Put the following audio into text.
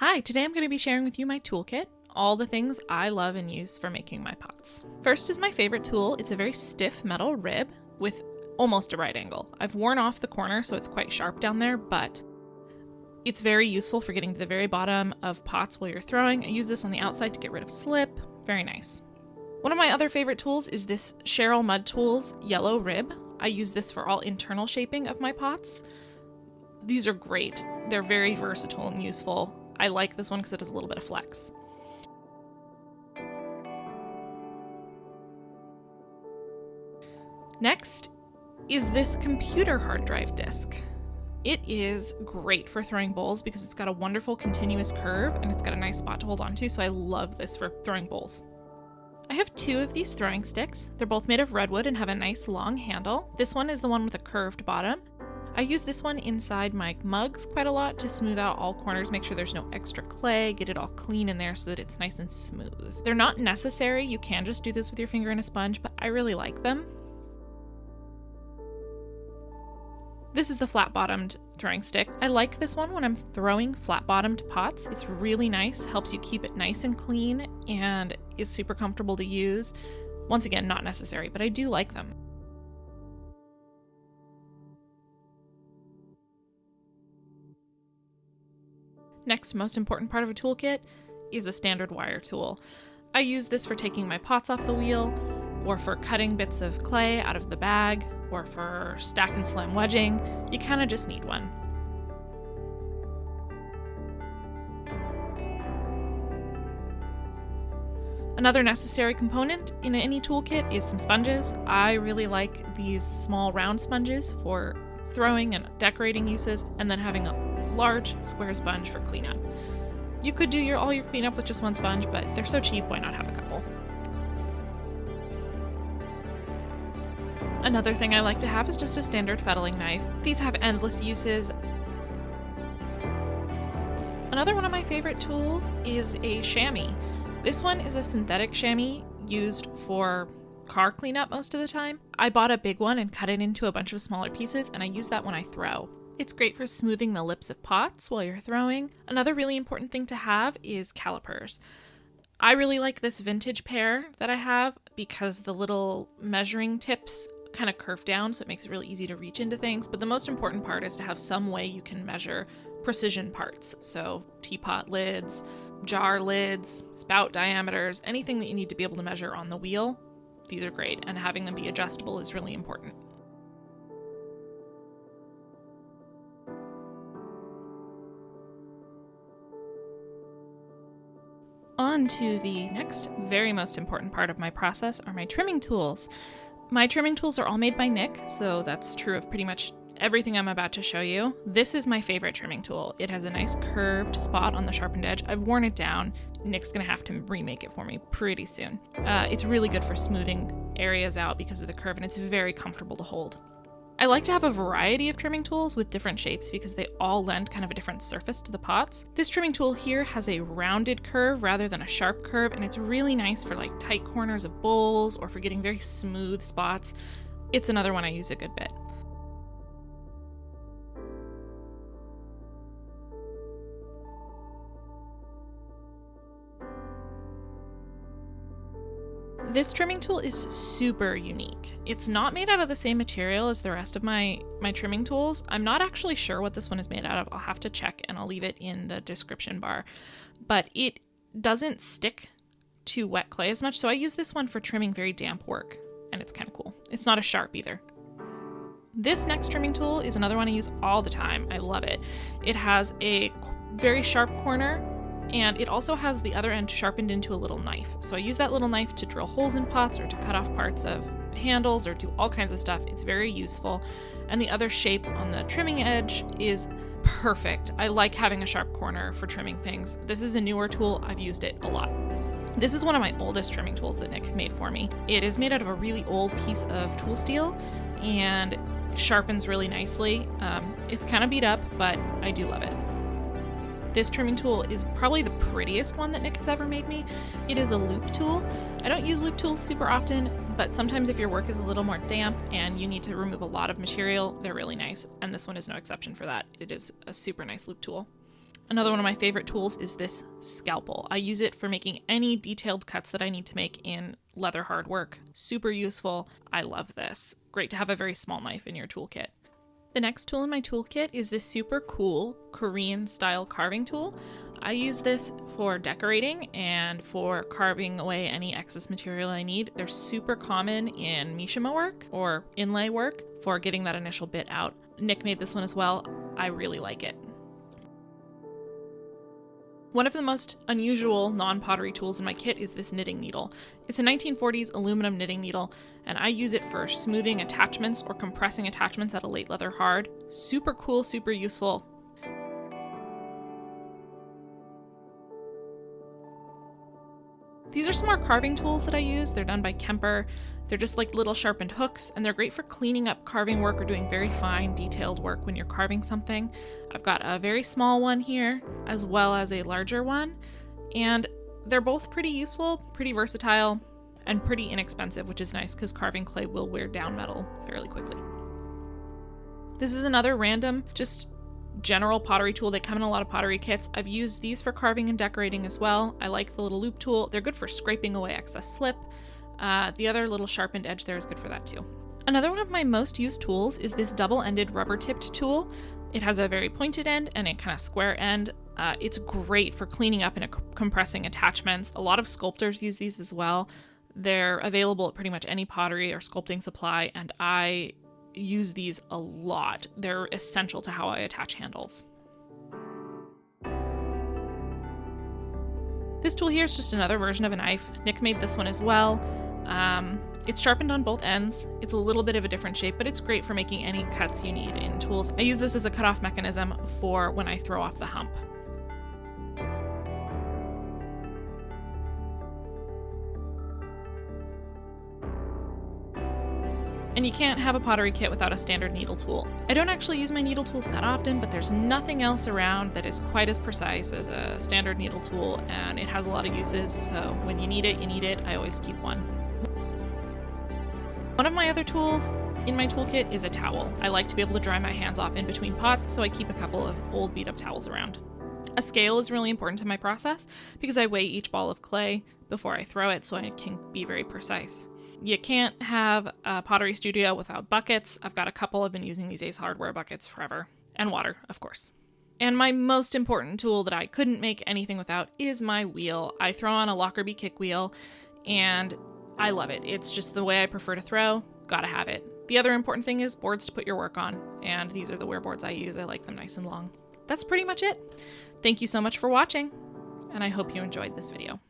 Hi, today I'm going to be sharing with you my toolkit, all the things I love and use for making my pots. First is my favorite tool. It's a very stiff metal rib with almost a right angle. I've worn off the corner so it's quite sharp down there, but it's very useful for getting to the very bottom of pots while you're throwing. I use this on the outside to get rid of slip. Very nice. One of my other favorite tools is this Cheryl Mud Tools yellow rib. I use this for all internal shaping of my pots. These are great. They're very versatile and useful. I like this one because it does a little bit of flex. Next is this computer hard drive disc. It is great for throwing bowls because it's got a wonderful continuous curve and it's got a nice spot to hold on to, so I love this for throwing bowls. I have two of these throwing sticks. They're both made of redwood and have a nice long handle. This one is the one with a curved bottom. I use this one inside my mugs quite a lot to smooth out all corners, make sure there's no extra clay, get it all clean in there so that it's nice and smooth. They're not necessary, you can just do this with your finger and a sponge, but I really like them. This is the flat-bottomed throwing stick. I like this one when I'm throwing flat-bottomed pots. It's really nice, helps you keep it nice and clean, and is super comfortable to use. Once again, not necessary, but I do like them. Next most important part of a toolkit is a standard wire tool. I use this for taking my pots off the wheel, or for cutting bits of clay out of the bag, or for stack and slam wedging. You kind of just need one. Another necessary component in any toolkit is some sponges. I really like these small round sponges for throwing and decorating uses, and then having a large square sponge for cleanup. You could do all your cleanup with just one sponge, but they're so cheap, why not have a couple? Another thing I like to have is just a standard fettling knife. These have endless uses. Another one of my favorite tools is a chamois. This one is a synthetic chamois used for car cleanup most of the time. I bought a big one and cut it into a bunch of smaller pieces, and I use that when I throw. It's great for smoothing the lips of pots while you're throwing. Another really important thing to have is calipers. I really like this vintage pair that I have because the little measuring tips kind of curve down, so it makes it really easy to reach into things. But the most important part is to have some way you can measure precision parts. So teapot lids, jar lids, spout diameters, anything that you need to be able to measure on the wheel. These are great, and having them be adjustable is really important. On to the next very most important part of my process are my trimming tools. My trimming tools are all made by Nick, so that's true of pretty much everything I'm about to show you. This is my favorite trimming tool. It has a nice curved spot on the sharpened edge. I've worn it down. Nick's gonna have to remake it for me pretty soon. It's really good for smoothing areas out because of the curve, and it's very comfortable to hold. I like to have a variety of trimming tools with different shapes because they all lend kind of a different surface to the pots. This trimming tool here has a rounded curve rather than a sharp curve, and it's really nice for like tight corners of bowls or for getting very smooth spots. It's another one I use a good bit. This trimming tool is super unique. It's not made out of the same material as the rest of my trimming tools. I'm not actually sure what this one is made out of. I'll have to check and I'll leave it in the description bar. But it doesn't stick to wet clay as much, so I use this one for trimming very damp work, and it's kind of cool. It's not a sharp either. This next trimming tool is another one I use all the time. I love it. It has a very sharp corner, and it also has the other end sharpened into a little knife. So I use that little knife to drill holes in pots or to cut off parts of handles or do all kinds of stuff. It's very useful. And the other shape on the trimming edge is perfect. I like having a sharp corner for trimming things. This is a newer tool. I've used it a lot. This is one of my oldest trimming tools that Nick made for me. It is made out of a really old piece of tool steel and sharpens really nicely. It's kind of beat up, but I do love it. This trimming tool is probably the prettiest one that Nick has ever made me. It is a loop tool. I don't use loop tools super often, but sometimes if your work is a little more damp and you need to remove a lot of material, they're really nice, and this one is no exception for that. It is a super nice loop tool. Another one of my favorite tools is this scalpel. I use it for making any detailed cuts that I need to make in leather hard work. Super useful. I love this. Great to have a very small knife in your toolkit. The next tool in my toolkit is this super cool Korean style carving tool. I use this for decorating and for carving away any excess material I need. They're super common in mishima work or inlay work for getting that initial bit out. Nick made this one as well. I really like it. One of the most unusual non-pottery tools in my kit is this knitting needle. It's a 1940s aluminum knitting needle, and I use it for smoothing attachments or compressing attachments at a late leather hard. Super cool, super useful. These are some more carving tools that I use. They're done by Kemper. They're just like little sharpened hooks, and they're great for cleaning up carving work or doing very fine, detailed work when you're carving something. I've got a very small one here, as well as a larger one, and they're both pretty useful, pretty versatile, and pretty inexpensive, which is nice because carving clay will wear down metal fairly quickly. This is another random, just general pottery tool. They come in a lot of pottery kits. I've used these for carving and decorating as well. I like the little loop tool. They're good for scraping away excess slip. The other little sharpened edge there is good for that too. Another one of my most used tools is this double-ended rubber-tipped tool. It has a very pointed end and a kind of square end. It's great for cleaning up and compressing attachments. A lot of sculptors use these as well. They're available at pretty much any pottery or sculpting supply, and I use these a lot. They're essential to how I attach handles. This tool here is just another version of a knife. Nick made this one as well. It's sharpened on both ends. It's a little bit of a different shape, but it's great for making any cuts you need in tools. I use this as a cutoff mechanism for when I throw off the hump. And you can't have a pottery kit without a standard needle tool. I don't actually use my needle tools that often, but there's nothing else around that is quite as precise as a standard needle tool, and it has a lot of uses, so when you need it, you need it. I always keep one. One of my other tools in my toolkit is a towel. I like to be able to dry my hands off in between pots, so I keep a couple of old beat-up towels around. A scale is really important to my process because I weigh each ball of clay before I throw it so I can be very precise. You can't have a pottery studio without buckets. I've got a couple. I've been using these Ace Hardware buckets forever. And water, of course. And my most important tool that I couldn't make anything without is my wheel. I throw on a Lockerbie kick wheel, and I love it. It's just the way I prefer to throw. Gotta have it. The other important thing is boards to put your work on, and these are the wear boards I use. I like them nice and long. That's pretty much it. Thank you so much for watching, and I hope you enjoyed this video.